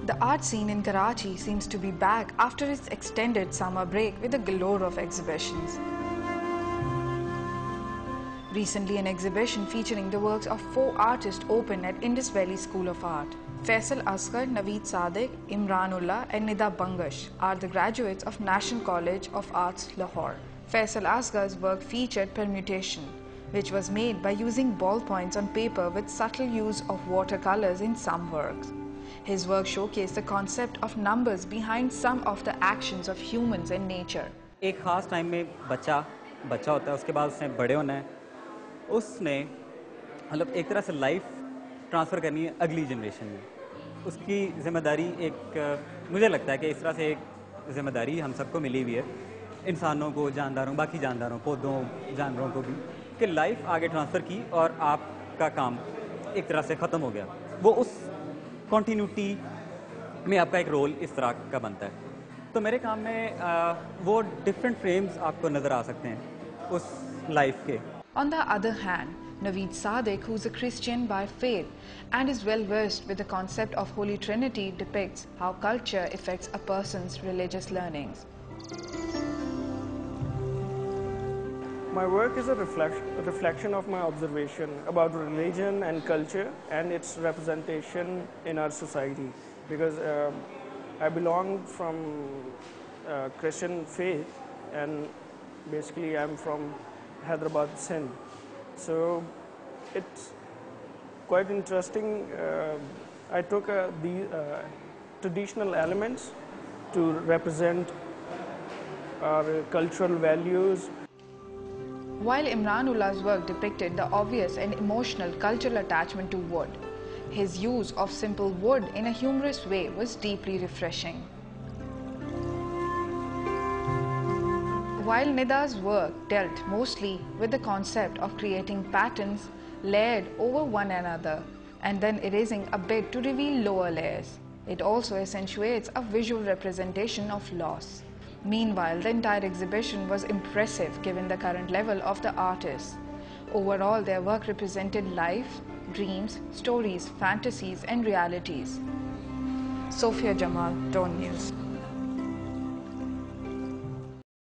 The art scene in Karachi seems to be back after its extended summer break with a galore of exhibitions. Recently, an exhibition featuring the works of 4 artists opened at Indus Valley School of Art. Faisal Asghar, Naveed Sadiq, Imranullah and Nida Bangash are the graduates of National College of Arts, Lahore. Faisal Asghar's work featured permutation, which was made by using ballpoints on paper with subtle use of watercolors in some works. His work showcased the concept of numbers behind some of the actions of humans and nature. एक खास time में बच्चा होता है, उसके बाद उसने बड़े होना है, उसने मतलब एक तरह से लाइफ ट्रांसफ़र करनी है अगली जनरेशन में. उसकी ज़िम्मेदारी एक मुझे लगता है कि इस तरह से एक ज़िम्मेदारी हम सबको मिली हुई है, इंसानों को, जानदारों, बाकी जानदारों, पौधों, जानवरों को भी, कि लाइफ आगे ट्रांसफ़र की और आपका काम एक तरह से ख़त्म हो गया. वो उस कॉन्टीन्यूटी में आपका एक रोल इस तरह का बनता है. तो मेरे काम में वो डिफरेंट फ्रेम्स आपको नज़र आ सकते हैं उस लाइफ के. On the other hand, Naveed Sadiq, who is a Christian by faith and is well versed with the concept of Holy Trinity, depicts how culture affects a person's religious learnings. My work is a reflection of my observation about religion and culture and its representation in our society, because I belong from Christian faith and basically I'm from Hyderabad, Sindh. So it's quite interesting. I took the traditional elements to represent our cultural values. While Imranullah's work depicted the obvious and emotional cultural attachment to wood, his use of simple wood in a humorous way was deeply refreshing. While Nida's work dealt mostly with the concept of creating patterns layered over one another and then erasing a bit to reveal lower layers, it also accentuates a visual representation of loss. Meanwhile, the entire exhibition was impressive given the current level of the artists. Overall, their work represented life, dreams, stories, fantasies and realities. Sophia Jamal, DawnNews.